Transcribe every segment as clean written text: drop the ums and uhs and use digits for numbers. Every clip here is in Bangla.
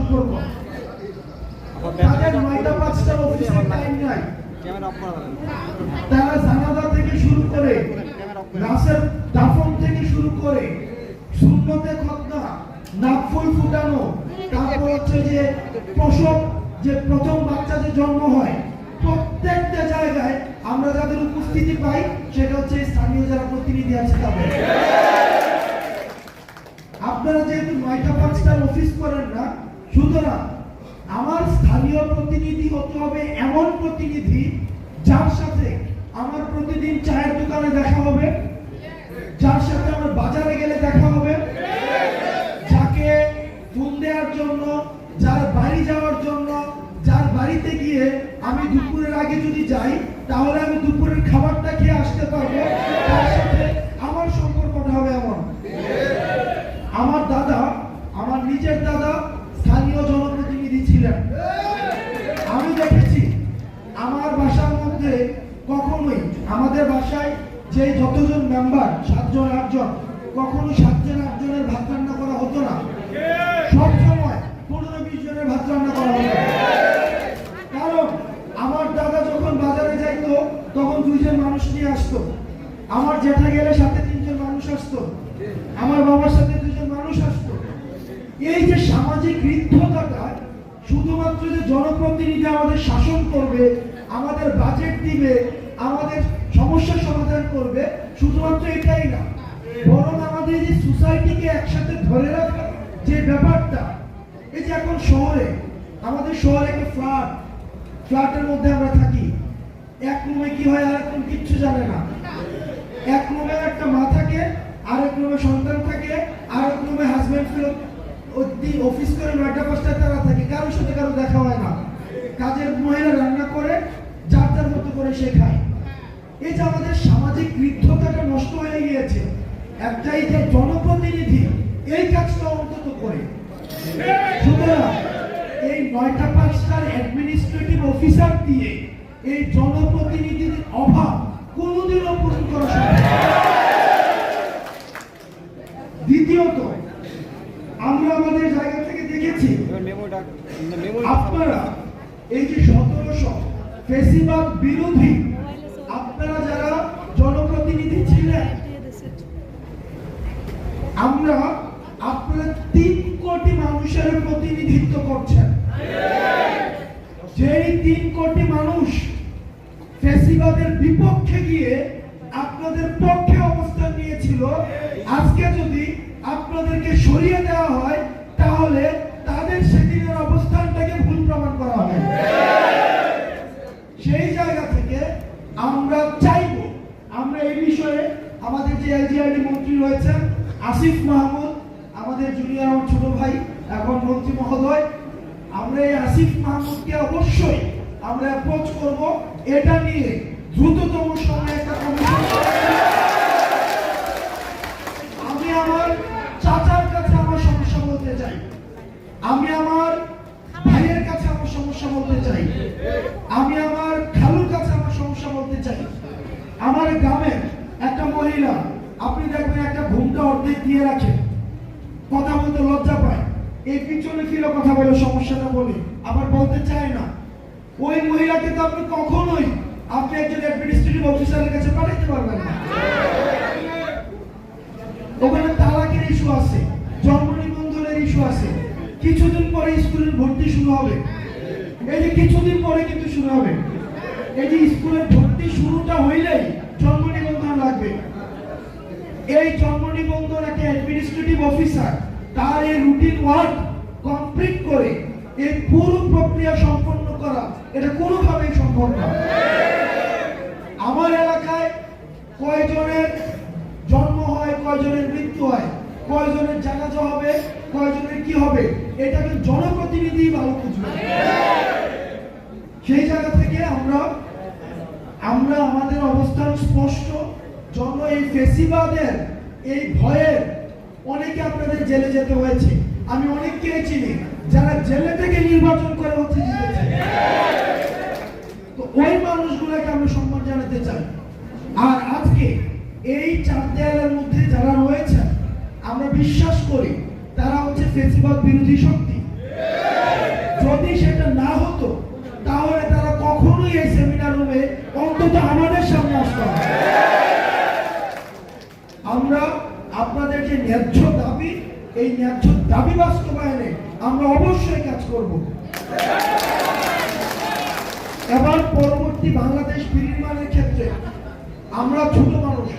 সম্পর্ক। তাদের 9টা 5টা অফিসের টাইম নাই। তারা জানাজা থেকে শুরু করে লাশের দাফন থেকে শুরু করে সুন্নতে খতনা, নাকফুল ফুটানো, তারপর হচ্ছে যে প্রসব, যে প্রথম বাচ্চা যে জন্ম হয়, প্রত্যেকটা জায়গায় আমরা যাদের উপস্থিতি পাই সেটা হচ্ছে স্থানীয় যারা প্রতিনিধি আছে তাদের। আপনারা যেহেতু 9টা 5টার অফিস করেন না, সুতরাং আমার স্থানীয় প্রতিনিধি হতে হবে এমন প্রতিনিধি যার সাথে আমার প্রতিদিন চায়ের দোকানে দেখা হবে, যার সাথে আমার বাজারে গেলে দেখা হবে, যাকে ফোন দেওয়ার জন্য, যার বাড়ি যাওয়ার জন্য, যার বাড়িতে গিয়ে আমি দুপুরের আগে যদি যাই তাহলে আমি দুপুরের খাবারটা খেয়ে আসতে পারবো, তার সাথে আমার সম্পর্কটা হবে এমন। আমার দাদা, আমার নিজের দাদা স্থানীয় জনপ্রতিনিধি ছিলেন। আমি দেখেছি আমার বাসার মধ্যে কখনোই, আমাদের বাসায় যে যতজন মেম্বার 7 জন 8 জন, কখনো 7 জন 8 জনের ভাত রান্না করা হতো না। সব সময় 15-20 জনের ভাত রান্না করা হতো। কারণ আমার দাদা যখন বাজারে যাইতো তখন 2 জন মানুষ নিয়ে আসতো, আমার জেঠা গেলে সাথে 3 জন মানুষ আসতো, আমার বাবার সাথে 2 জন মানুষ আসতো। এই যে সামাজিক হৃদ্যতাটা, শুধুমাত্র যে জনপ্রতিনিধি আমাদের শাসন করবে, আমাদের বাজেট দিবে, আমাদের সমস্যার সমাধান করবে, শুধুমাত্র এটাই না, বরং আমাদের যে সোসাইটিকে একসাথে ধরে রাখার যে ব্যাপারটা, এই যে এখন শহরে, আমাদের শহরে একটা ফ্ল্যাটের মধ্যে আমরা থাকি, এক রুমে কি হয় আর এক রুম কিচ্ছু জানে না। এক রুমে একটা মা থাকে, আরেক রুমে সন্তান থাকে, আরেক রুমে হাজবেন্ড ফেরত অফিস করে 9টা 5টায় তারা থাকে, কারোর সাথে কারো দেখা হয় না। কাজের মহিলা রান্না করে যার যার মতো করে সে খায়। এই যে আমাদের সামাজিক হৃদ্যতাটা নষ্ট হয়ে গিয়েছে, একটাই যে জনপ্রতিনিধি এই কাজটা অন্তত করে। সুতরাং এই 9টা 5টার অ্যাডমিনিস্ট্রেটিভ অফিসার দিয়ে এই জনপ্রতিনিধির অভাব কোনোদিনও পূরণ করা সম্ভব না। দ্বিতীয়ত, আমরা আমাদের জায়গা থেকে দেখেছি আপনারা এই যে 1700 ফেসিবাদ বিরোধী আপনারা যারা জনপ্রতিনিধি ছিলেন, আমরা আপনারা 3 কোটি মানুষের প্রতিনিধিত্ব করছেন। যেই 3 কোটি মানুষ ফেসিবাদের বিপক্ষে গিয়ে আপনাদের পক্ষে অবস্থান নিয়েছিল, আজকে যদি আপনাদেরকে সরিয়ে দেওয়া হয় তাহলে তাদের সেদিনের অবস্থানটাকে ভুল প্রমাণ করা হবে। সেই জায়গা থেকে আমরা চাইব, আমরা এই বিষয়ে আমাদের যে এলজিআরডি মন্ত্রী রয়েছেন আসিফ মাহমুদ, আমাদের জুনিয়র আমার ছোট ভাই এখন মন্ত্রী মহোদয়, আমরা এই আসিফ মাহমুদকে অবশ্যই আমরা অ্যাপ্রোচ করব এটা নিয়ে দ্রুততম সময়ে একটা কমিশন। আমি আমার চাচার কাছে আমার সমস্যা বলতে চাই, আমি আমার ভাইয়ের কাছে আমার সমস্যা বলতে চাই, আমি আমার খালুর কাছে আমার সমস্যা বলতে চাই। আমার গ্রামের একটা মহিলা, আপনি দেখবেন একটা ঘুমটা অর্ধেক দিয়ে রাখে, কথা বলতে লজ্জা পায়, এই পিছনে ফিরে কথা বলে সমস্যাটা বলে, আবার বলতে চায় না। ওই মহিলাকে তো আপনি কখনোই আপনি একজন অ্যাডমিনিস্ট্রেটিভ অফিসারের কাছে পাঠাতে পারবেন না। ওখানে তালাকের ইস্যু আছে, জন্ম নিবন্ধনের ইস্যু আছে, কিছুদিন পরে স্কুলের ভর্তি শুরু হবে, এই যে কিছুদিন পরে কিন্তু শুরু হবে, এই যে স্কুলের ভর্তি শুরুটা হইলেই জন্ম নিবন্ধন লাগবে। এই জন্ম নিবন্ধন একটা অ্যাডমিনিস্ট্রেটিভ অফিসার তার এই রুটিন ওয়ার্ক কমপ্লিট করে এই পুরো প্রক্রিয়া সম্পন্ন করা, এটা কোনোভাবেই সম্ভব না। আমার এলাকায় কয়জনের জন্ম হয়, কয়জনের মৃত্যু হয়, কয়জনের জানাজা হবে, কয়জনের কি হবে, এটা কিন্তু জনপ্রতিনিধি ভালো বুঝবে। সেই জায়গা থেকে আমরা আমাদের অবস্থান স্পষ্ট। এই ফেসিবাদের এই ভয়ের অনেকে আপনাদের জেলে যেতে হয়েছে, আমি অনেককে চিনি যারা জেলে থেকে নির্বাচন করে হচ্ছে জিতেছে। তো ওই মানুষগুলোকে আমরা সম্মান জানাতে চাই। আর আজকে এই 4 দেয়ালের মধ্যে যারা রয়েছে, আমরা বিশ্বাস করি তারা হচ্ছে ফেসিবাদ বিরোধী শক্তি। যদি সেটা না হতো তাহলে তারা কখনোই এই সেমিনার রুমে অন্তত আমাদের সামনে আসতো না। আমরা আপনাদের যে ন্যায্য দাবি, এই ন্যায্য দাবি বাস্তবায়নে আমরা অবশ্যই কাজ করব। এবার পরবর্তী বাংলাদেশ বিনির্মাণের ক্ষেত্রে আমরা ছোট মানুষ,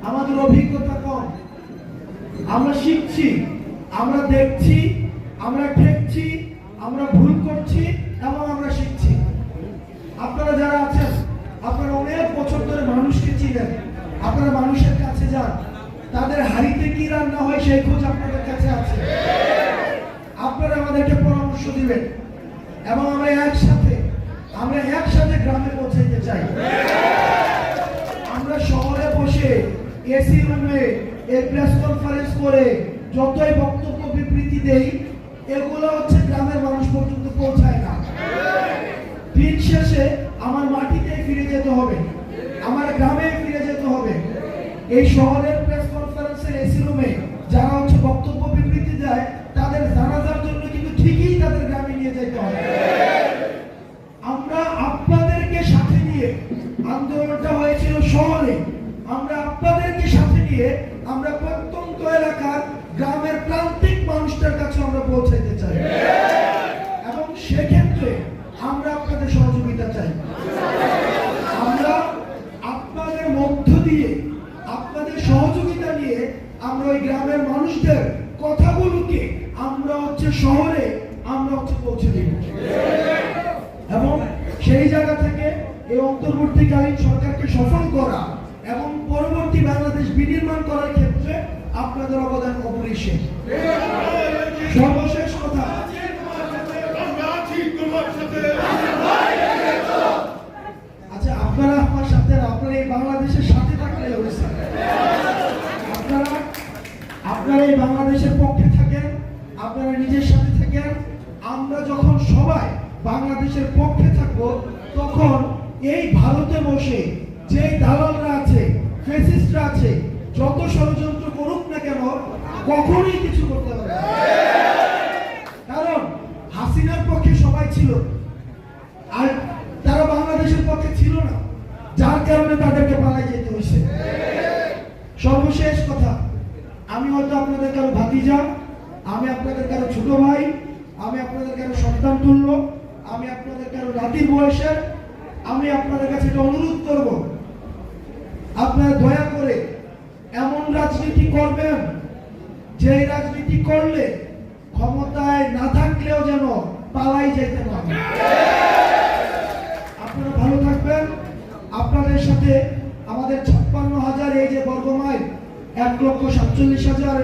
আমাদের অভিজ্ঞতা কম, আমরা শিখছি, আমরা দেখছি, আমরা ঠেকছি, আমরা ভুল করছি এবং আমরা শিখছি। আপনারা যারা আছেন, আপনারা অনেক বছর ধরে মানুষকে চিনেন, আপনারা মানুষের কাছে যান, তাদের হাড়িতে কি রান্না হয় সেই খোঁজ আপনাদের কাছে আছে। আপনারা আমাদেরকে পরামর্শ দিবেন এবং আমরা একসাথে গ্রামে পৌঁছাইতে চাই। আমরা শহরে বসে এসি রুমে প্রেস কনফারেন্স করে যতই বক্তব্য বিবৃতি দেই, এগুলো হচ্ছে গ্রামের মানুষ পর্যন্ত পৌঁছায় না। দিন শেষে আমার মাটিতে ফিরে যেতে হবে, আমার গ্রামে ফিরে যেতে হবে। এই শহরের প্রেস কনফারেন্সের এসি রুমে যারা হচ্ছে বক্তব্য বিবৃতি দেয়, তাদের জানাজার জন্য কিন্তু ঠিকই তাদের গ্রামে নিয়ে যেতে হবে। আমরা আপনাদেরকে সাথে নিয়ে, আন্দোলনটা হয়েছিল শহরে, আমরা আপনাদেরকে সাথে নিয়ে আমরা প্রত্যন্ত এলাকার গ্রামের প্রান্তিক মানুষদের কাছে আমরা পৌঁছাইতে চাই এবং সেক্ষেত্রে আমরা আপনাদের সহযোগিতা চাই। আমরা আপনাদের মধ্য দিয়ে, আপনাদের সহযোগিতা নিয়ে আমরা ওই গ্রামের মানুষদের কথাগুলোকে আমরা হচ্ছে শহরে আমরা হচ্ছে পৌঁছে দিব এবং সেই জায়গা থেকে এই অন্তর্বর্তীকালীন সরকারকে সফল করা এবং পরবর্তী বাংলাদেশ বিনির্মাণ করার ক্ষেত্রে আপনাদের অবদান অপরিসীম। সর্বশেষ কথা, আচ্ছা আপনারা আমার সাথে, আপনারা এই বাংলাদেশের সাথে থাকলে হয়েছে, আপনারা এই বাংলাদেশের পক্ষে থাকেন, আপনারা নিজের সাথে থাকেন। আমরা যখন সবাই বাংলাদেশের পক্ষে থাকবো, তখন এই ভারতে বসে যে দালালরা আছে, ফ্যাসিস্টরা আছে, যত ষড়যন্ত্র করুক না কেন, কখনোই কিছু করতে পারবে না। কারণ হাসিনার পক্ষে সবাই ছিল আর তারা বাংলাদেশের পক্ষে ছিল না, যার কারণে তাদেরকে পালাই যেতে হয়েছে। সর্বশেষ কথা, আমি হয়তো আপনাদের কারো ভাতিজা, আমি আপনাদের কারো ছোট ভাই, আমি আপনাদের কারো সন্তান তুল্য, আমি আপনাদের কারো নাতির বয়সের। আমি আপনাদের কাছে একটা অনুরোধ করব, আপনারা দয়া করে এমন রাজনীতি করবেন যে রাজনীতি করলে ক্ষমতায় না থাকলেও যেন পালাই যেতে পারে। আপনারা ভালো থাকবেন। আপনাদের সাথে আমাদের 56,000 এই যে বর্গমাইল, 1,47,000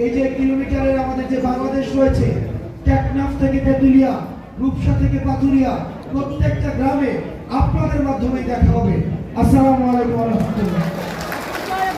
এই যে কিলোমিটারের আমাদের যে বাংলাদেশ রয়েছে, টেকনাফ থেকে তেতুলিয়া, রূপসা থেকে পাথুরিয়া, প্রত্যেকটা গ্রামে আপনাদের মাধ্যমে দেখা হবে। আসসালামু আলাইকুম ওয়া রাহমাতুল্লাহ।